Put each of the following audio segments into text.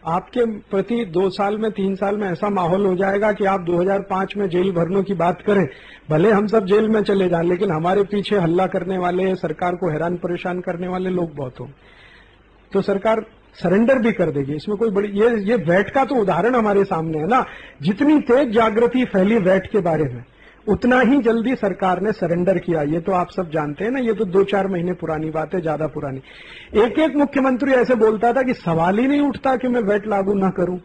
आपके प्रति 2 साल में 3 साल में ऐसा माहौल हो जाएगा कि आप 2005 में जेल भरने की बात करें, भले हम सब जेल में चले जाएं, लेकिन हमारे पीछे हल्ला करने वाले, सरकार को हैरान परेशान करने वाले लोग बहुत होंगे। तो सरकार सरेंडर भी कर देगी। इसमें कोई बड़ी ये वैट का तो उदाहरण हमारे सामने है ना। जितनी तेज जागृति फैली वैट के बारे में, उतना ही जल्दी सरकार ने सरेंडर किया। ये तो आप सब जानते हैं ना, ये तो 2-4 महीने पुरानी बात है, ज्यादा पुरानी। एक एक मुख्यमंत्री ऐसे बोलता था कि सवाल ही नहीं उठता कि मैं वैट लागू ना करूं।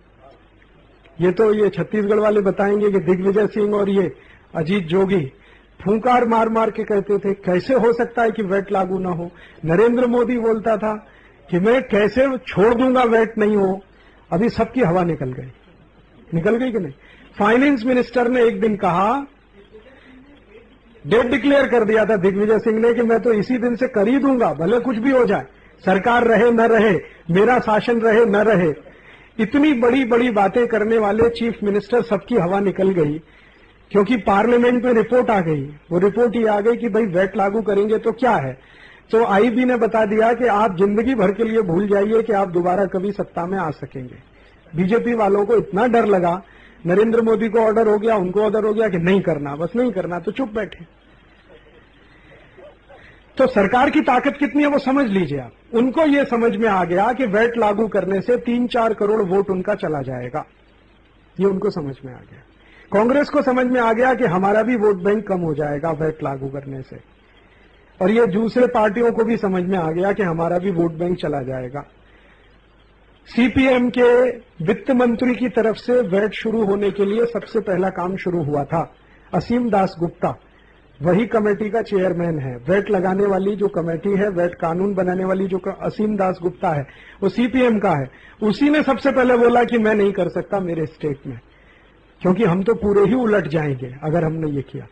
ये छत्तीसगढ़ वाले बताएंगे कि दिग्विजय सिंह और ये अजीत जोगी फूंकार मार मार के कहते थे कैसे हो सकता है कि वैट लागू ना हो। नरेंद्र मोदी बोलता था कि मैं कैसे छोड़ दूंगा वैट नहीं हो। अभी सबकी हवा निकल गई कि नहीं। फाइनेंस मिनिस्टर ने एक दिन कहा, डेट डिक्लेयर कर दिया था दिग्विजय सिंह ने कि मैं तो इसी दिन से कर ही दूंगा, भले कुछ भी हो जाए, सरकार रहे न रहे, मेरा शासन रहे न रहे। इतनी बड़ी बड़ी बातें करने वाले चीफ मिनिस्टर सबकी हवा निकल गई, क्योंकि पार्लियामेंट में रिपोर्ट आ गई। वो रिपोर्ट ये आ गई कि भाई वैट लागू करेंगे तो क्या है। तो आईबी ने बता दिया कि आप जिंदगी भर के लिए भूल जाइए कि आप दोबारा कभी सत्ता में आ सकेंगे। बीजेपी वालों को इतना डर लगा, नरेंद्र मोदी को ऑर्डर हो गया, उनको ऑर्डर हो गया कि नहीं करना, बस नहीं करना, तो चुप बैठे। तो सरकार की ताकत कितनी है वो समझ लीजिए आप। उनको ये समझ में आ गया कि वैट लागू करने से 3-4 करोड़ वोट उनका चला जाएगा, ये उनको समझ में आ गया। कांग्रेस को समझ में आ गया कि हमारा भी वोट बैंक कम हो जाएगा वैट लागू करने से, और ये दूसरे पार्टियों को भी समझ में आ गया कि हमारा भी वोट बैंक चला जाएगा। सीपीएम के वित्त मंत्री की तरफ से वैट शुरू होने के लिए सबसे पहला काम शुरू हुआ था। असीम दास गुप्ता वही कमेटी का चेयरमैन है। वैट लगाने वाली जो कमेटी है, वैट कानून बनाने वाली जो असीम दास गुप्ता है, वो सीपीएम का है। उसी ने सबसे पहले बोला कि मैं नहीं कर सकता मेरे स्टेट में, क्योंकि हम तो पूरे ही उलट जाएंगे अगर हमने ये किया।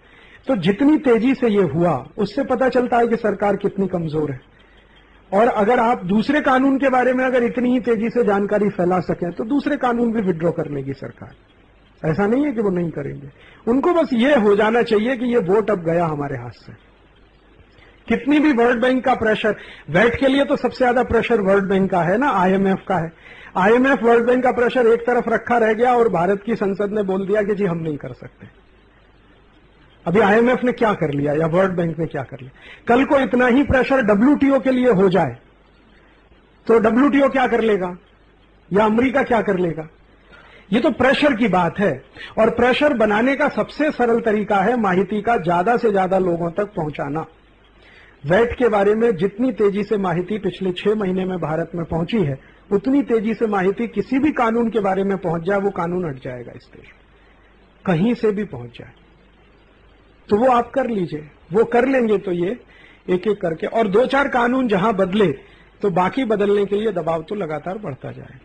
तो जितनी तेजी से ये हुआ, उससे पता चलता है कि सरकार कितनी कमजोर है। और अगर आप दूसरे कानून के बारे में अगर इतनी ही तेजी से जानकारी फैला सकें तो दूसरे कानून भी विड्रॉ कर लेगी सरकार। ऐसा नहीं है कि वो नहीं करेंगे। उनको बस ये हो जाना चाहिए कि ये वोट अब गया हमारे हाथ से। कितनी भी वर्ल्ड बैंक का प्रेशर, वैट के लिए तो सबसे ज्यादा प्रेशर वर्ल्ड बैंक का है ना, आईएमएफ का है। आईएमएफ वर्ल्ड बैंक का प्रेशर एक तरफ रखा रह गया और भारत की संसद ने बोल दिया कि जी हम नहीं कर सकते। अभी आईएमएफ ने क्या कर लिया या वर्ल्ड बैंक ने क्या कर लिया। कल को इतना ही प्रेशर डब्ल्यूटीओ के लिए हो जाए तो डब्ल्यूटीओ क्या कर लेगा या अमेरिका क्या कर लेगा। ये तो प्रेशर की बात है, और प्रेशर बनाने का सबसे सरल तरीका है माहिती का ज्यादा से ज्यादा लोगों तक पहुंचाना। वैट के बारे में जितनी तेजी से माहिती पिछले 6 महीने में भारत में पहुंची है, उतनी तेजी से माहिती किसी भी कानून के बारे में पहुंच जाए, वो कानून हट जाएगा इस देश में, कहीं से भी पहुंच जाए। तो वो आप कर लीजिए, वो कर लेंगे तो ये एक एक करके, और 2-4 कानून जहां बदले तो बाकी बदलने के लिए दबाव तो लगातार बढ़ता जाए।